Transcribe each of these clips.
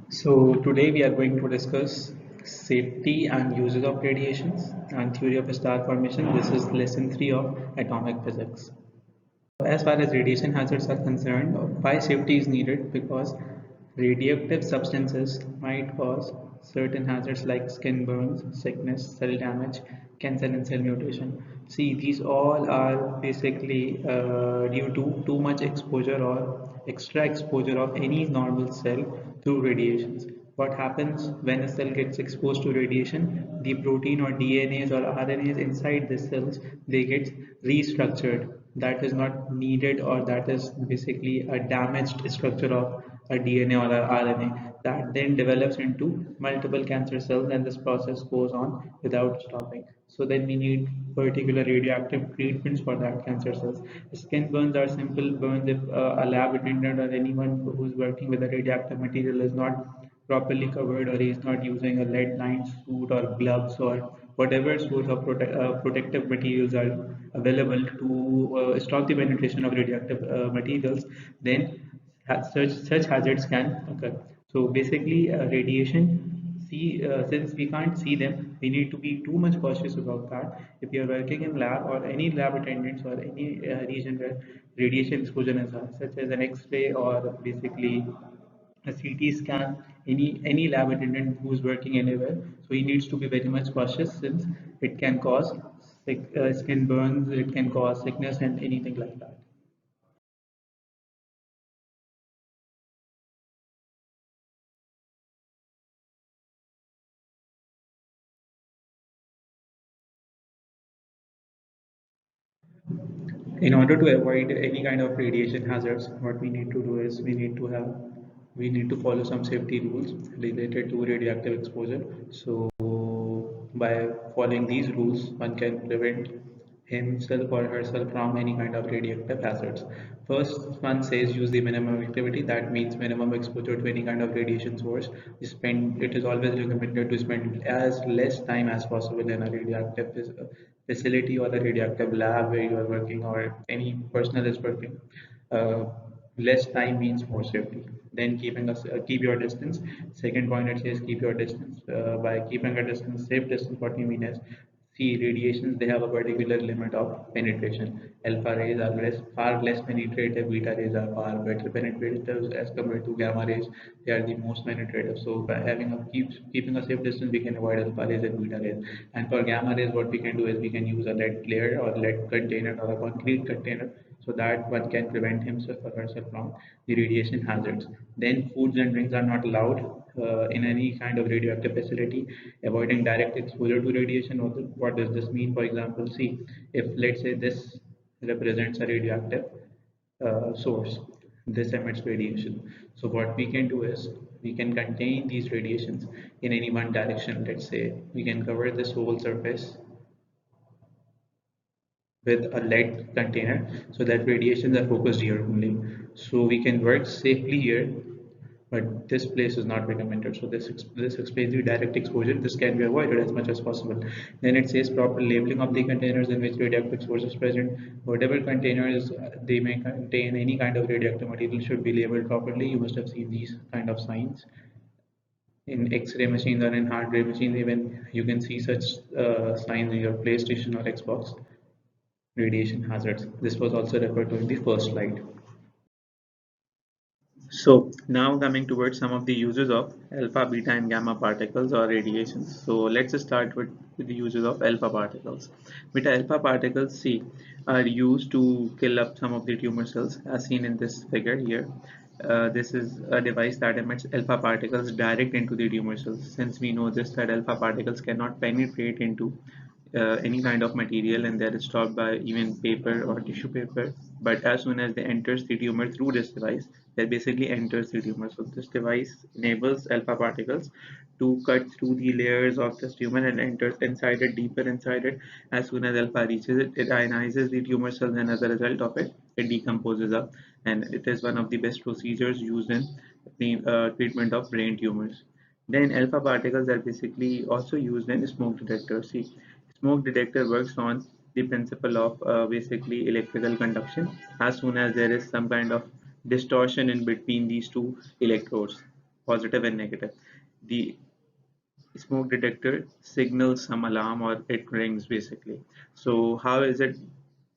So today we are going to discuss safety and uses of radiations and theory of star formation. This is lesson 3 of atomic physics. As far as radiation hazards are concerned, why safety is needed? Because radioactive substances might cause certain hazards like skin burns, sickness, cell damage, cancer, and cell mutation. See, these all are basically due to too much exposure or extra exposure of any normal cell through radiations. What happens when a cell gets exposed to radiation? The protein or DNAs or RNAs inside the cells, they get restructured. That is not needed, or that is basically a damaged structure of a DNA or a RNA that then develops into multiple cancer cells, and this process goes on without stopping. So then we need particular radioactive treatments for that cancer cells. Skin burns are simple burns if a lab attendant or anyone who's working with a radioactive material is not properly covered, or is not using a lead lined suit or gloves or whatever source of protective materials are available to stop the penetration of radioactive materials, then such hazards can occur. So basically, radiation. Since we can't see them, we need to be too much cautious about that. If you are working in lab or any lab attendants or any region where radiation exposure is high, such as an X-ray or basically a CT scan, any lab attendant who's working anywhere, so he needs to be very much cautious since it can cause skin burns, it can cause sickness and anything like that. In order to avoid any kind of radiation hazards, what we need to do is we need to follow some safety rules related to radioactive exposure. So by following these rules, one can prevent himself or herself from any kind of radioactive hazards. First one says use the minimum activity. That means minimum exposure to any kind of radiation source. It is always recommended to spend as less time as possible in a radioactive facility or the radioactive lab where you are working or any personnel is working. Uh, Less time means more safety. Then keep your distance. Second point, it says keep your distance. By keeping a distance, safe distance, what we mean is, see, radiations, they have a particular limit of penetration. Alpha rays are far less penetrative, beta rays are far better penetrative as compared to gamma rays. They are the most penetrative. So by keeping a safe distance, we can avoid alpha rays and beta rays. And for gamma rays, what we can do is we can use a lead layer or lead container or a concrete container, so that one can prevent himself or herself from the radiation hazards. Then foods and drinks are not allowed in any kind of radioactive facility. Avoiding direct exposure to radiation. What does this mean? For example, see, if let's say this represents a radioactive source, this emits radiation. So what we can do is we can contain these radiations in any one direction. Let's say we can cover this whole surface with a lead container so that radiations are focused here only. So we can work safely here, but this place is not recommended. So this explains the direct exposure. This can be avoided as much as possible. Then it says proper labeling of the containers in which radioactive exposure is present. Whatever containers they may contain any kind of radioactive material should be labeled properly. You must have seen these kind of signs in X-ray machines or in hard drive machines. Even you can see such signs in your PlayStation or Xbox. Radiation hazards. This was also referred to in the first slide. So now coming towards some of the uses of alpha, beta and gamma particles or radiations. So let's start with the uses of alpha particles. Beta alpha particles, see, are used to kill up some of the tumor cells as seen in this figure here. This is a device that emits alpha particles direct into the tumor cells. Since we know this, that alpha particles cannot penetrate into any kind of material, and they're stopped by even paper or tissue paper. But as soon as they enters the tumor through this device, they basically enters the tumor. So this device enables alpha particles to cut through the layers of this tumor and enters inside it, deeper inside it. As soon as alpha reaches it, it ionizes the tumor cells, and as a result of it, it decomposes up. And it is one of the best procedures used in the treatment of brain tumors. Then alpha particles are basically also used in smoke detectors. See, smoke detector works on the principle of basically electrical conduction. As soon as there is some kind of distortion in between these two electrodes, positive and negative. The smoke detector signals some alarm or it rings basically. So how is it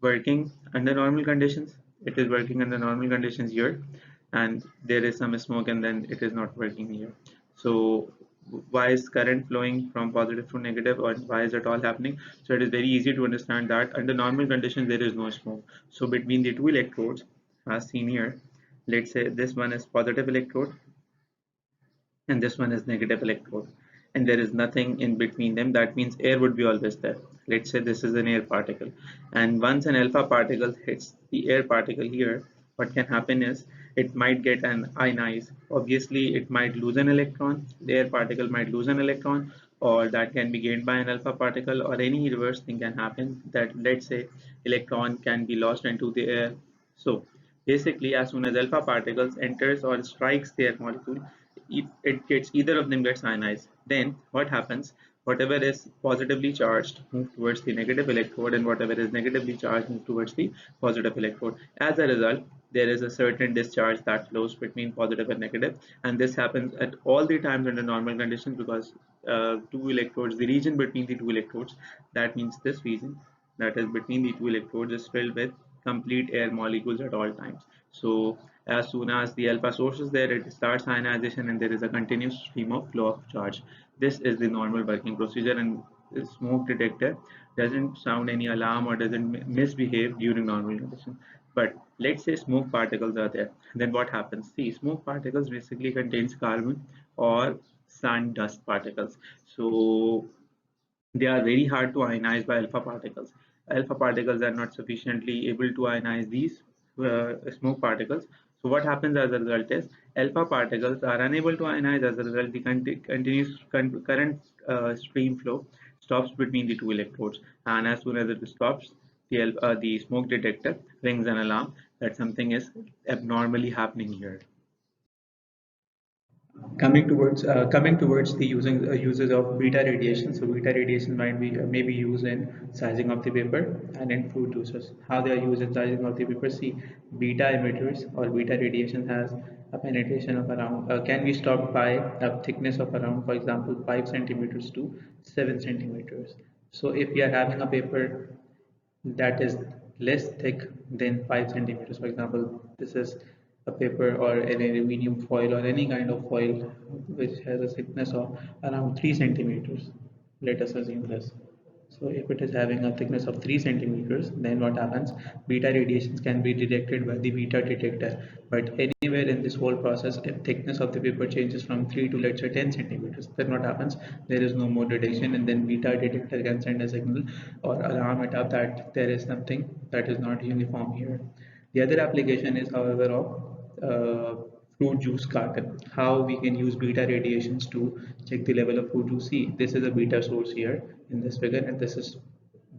working under normal conditions? It is working under normal conditions here, and there is some smoke and then it is not working here. So why is current flowing from positive to negative, or why is it all happening? So it is very easy to understand that under normal conditions there is no smoke. So between the two electrodes as seen here, let's say this one is positive electrode and this one is negative electrode, and there is nothing in between them. That means air would be always there. Let's say this is an air particle, and once an alpha particle hits the air particle here, what can happen is it might get an ionized. Obviously it might lose an electron, the air particle might lose an electron, or that can be gained by an alpha particle, or any reverse thing can happen, that let's say electron can be lost into the air. So basically, as soon as alpha particles enters or strikes the air molecule, it gets, either of them gets ionized. Then what happens? Whatever is positively charged move towards the negative electrode, and whatever is negatively charged move towards the positive electrode. As a result, there is a certain discharge that flows between positive and negative, and this happens at all the times under normal conditions, because two electrodes, the region between the two electrodes, that means this region that is between the two electrodes, is filled with complete air molecules at all times. So as soon as the alpha source is there, it starts ionization and there is a continuous stream of flow of charge. This is the normal working procedure, and the smoke detector doesn't sound any alarm or doesn't misbehave during normal conditions. But let's say smoke particles are there, then what happens? See, smoke particles basically contains carbon or sand dust particles. So they are very hard to ionize by alpha particles. Alpha particles are not sufficiently able to ionize these smoke particles. So what happens as a result is alpha particles are unable to ionize. As a result, the continuous current stream flow stops between the two electrodes, and as soon as it stops, the smoke detector rings an alarm that something is abnormally happening here. Coming towards the using uses of beta radiation. So beta radiation might be maybe used in sizing of the paper and in fruit juices. How they are used in sizing of the paper? See, beta emitters or beta radiation has a penetration of around can be stopped by a thickness of around, for example, 5 centimeters to 7 centimeters. So if we are having a paper that is less thick than 5 centimeters. For example, this is a paper or an aluminium foil or any kind of foil which has a thickness of around 3 centimeters. Let us assume this. So if it is having a thickness of 3 centimeters, then what happens? Beta radiations can be detected by the beta detector. But anywhere in this whole process, if thickness of the paper changes from 3 to, let's say, 10 centimeters, then what happens? There is no more detection, and then beta detector can send a signal or alarm it up that there is something that is not uniform here. The other application is, however, of fruit juice carton. How we can use beta radiations to check the level of fruit juice. See, this is a beta source here in this figure, and this is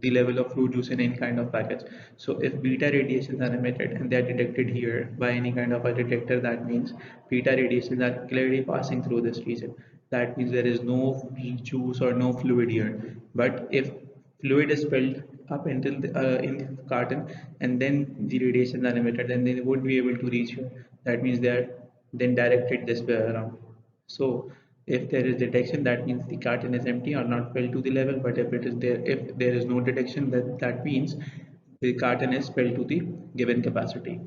the level of fruit juice in any kind of package. So if beta radiations are emitted and they are detected here by any kind of a detector, that means beta radiations are clearly passing through this region. That means there is no juice or no fluid here. But if fluid is filled up until in the carton and then the radiations are emitted, then they won't be able to reach here. That means they are then directed this way around. So if there is detection, that means the carton is empty or not filled to the level. But if it is there, if there is no detection, that means the carton is filled to the given capacity.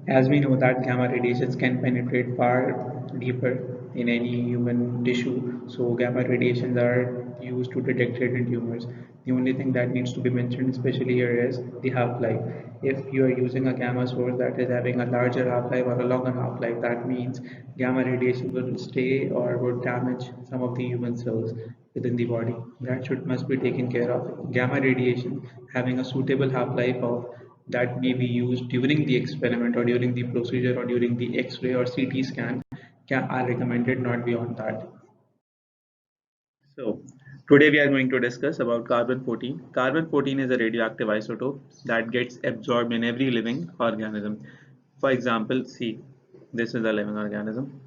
As we know that gamma radiations can penetrate far deeper in any human tissue, so gamma radiations are used to detect hidden tumors. The only thing that needs to be mentioned, especially here, is the half-life. If you are using a gamma source that is having a larger half-life or a longer half-life, that means gamma radiation will stay or would damage some of the human cells within the body. That should must be taken care of. Gamma radiation having a suitable half-life of that may be used during the experiment or during the procedure or during the X-ray or CT scan are recommended, not beyond that. So today we are going to discuss about carbon-14. Carbon-14 is a radioactive isotope that gets absorbed in every living organism. For example, see, this is a living organism,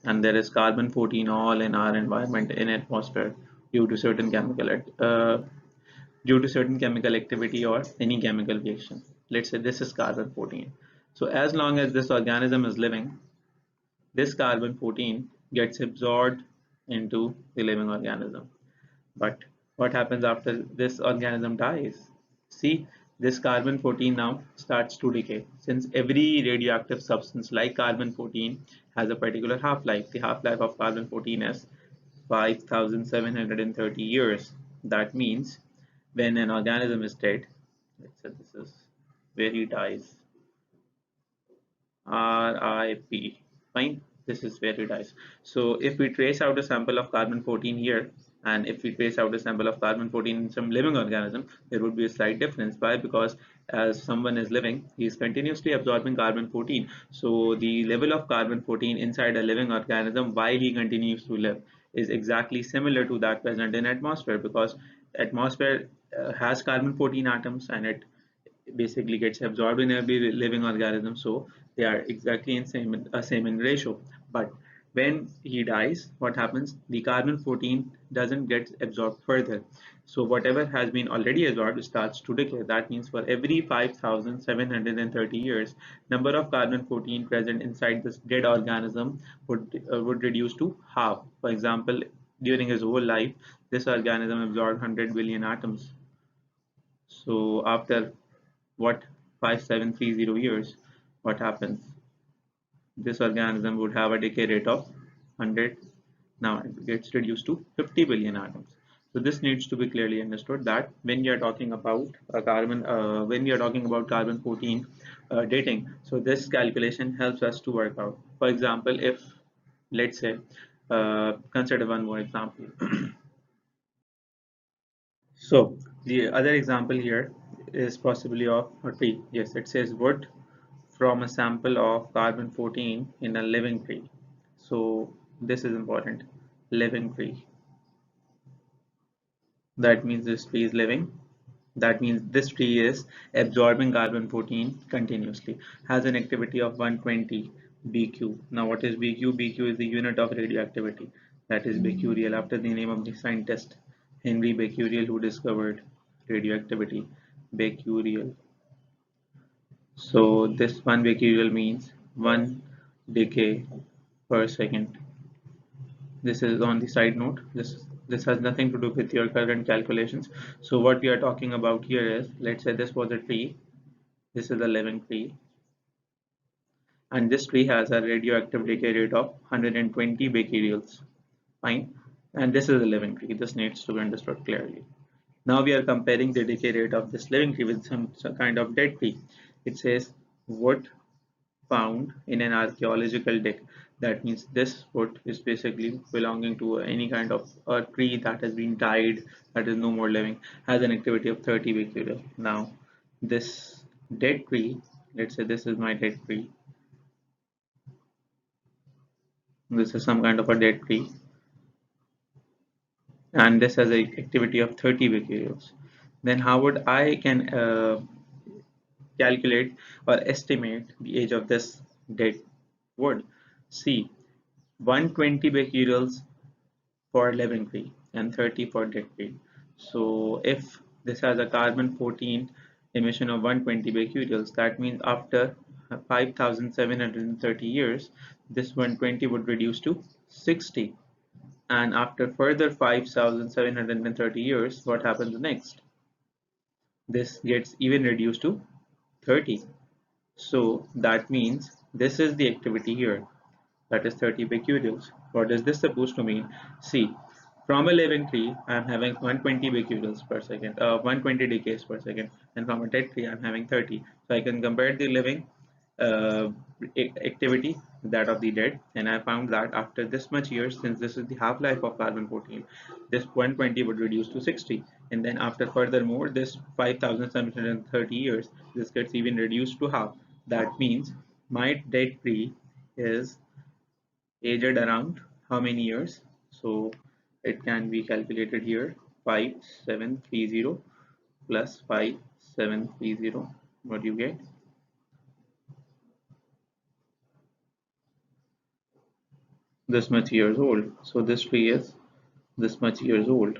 and there is carbon-14 all in our environment in atmosphere due to certain due to certain chemical activity or any chemical reaction. Let's say this is carbon 14. So as long as this organism is living, this carbon 14 gets absorbed into the living organism. But what happens after this organism dies? See, this carbon 14 now starts to decay. Since every radioactive substance like carbon 14 has a particular half-life, the half-life of carbon 14 is 5,730 years. That means when an organism is dead, let's say this is where he dies, RIP. Fine, this is where it dies. So if we trace out a sample of carbon 14 here, and if we trace out a sample of carbon 14 in some living organism, there would be a slight difference. Why? Because as someone is living, he is continuously absorbing carbon 14. So the level of carbon 14 inside a living organism while he continues to live is exactly similar to that present in atmosphere, because atmosphere has carbon 14 atoms, and it basically gets absorbed in every living organism, so they are exactly in same in ratio. But when he dies, what happens? The carbon 14 doesn't get absorbed further, so whatever has been already absorbed starts to decay. That means for every 5,730 years, number of carbon 14 present inside this dead organism would reduce to half. For example, during his whole life, this organism absorbed 100 billion atoms. So after what 5730 years, what happens? This organism would have a decay rate of 100. Now it gets reduced to 50 billion atoms. So this needs to be clearly understood that when we are talking about when we are talking about carbon 14 dating, so this calculation helps us to work out. For example, if let's say consider one more example. So the other example here is possibly of a tree. Yes, it says wood from a sample of carbon 14 in a living tree. So this is important. Living tree. That means this tree is living. That means this tree is absorbing carbon 14 continuously. Has an activity of 120 BQ. Now what is BQ? BQ is the unit of radioactivity. That is becquerel, after the name of the scientist Henry Becquerel, who discovered radioactivity. Becquerel. So this 1 becquerel means 1 decay per second. This is on the side note. This has nothing to do with your current calculations. So what we are talking about here is, let's say this was a tree. This is a living tree, and this tree has a radioactive decay rate of 120 becquerels. Fine, and this is a living tree. This needs to be understood clearly. Now we are comparing the decay rate of this living tree with some kind of dead tree. It says wood found in an archaeological dig. That means this wood is basically belonging to any kind of a tree that has been died, that is no more living, has an activity of 30 becquerel. Now this dead tree, let's say this is my dead tree, this is some kind of a dead tree, and this has a activity of 30 becquerels. Then how would I can calculate or estimate the age of this dead wood? See, 120 becquerels for living tree and 30 for dead tree. So if this has a carbon 14 emission of 120 becquerels, that means after 5,730 years, this 120 would reduce to 60. And after further 5,730 years, what happens next? This gets even reduced to 30. So that means this is the activity here, that is 30 becquerels. What is this supposed to mean? See, from a living tree, I'm having 120 becquerels per second, 120 decays per second, and from a dead tree, I'm having 30. So I can compare the living uh, activity with that of the dead, and I found that after this much years, since this is the half-life of carbon 14, this 120 would reduce to 60, and then after furthermore this 5,730 years, this gets even reduced to half. That means my dead tree is aged around how many years? So it can be calculated here, 5730 plus 5730. What do you get? This much years old. So this tree is this much years old.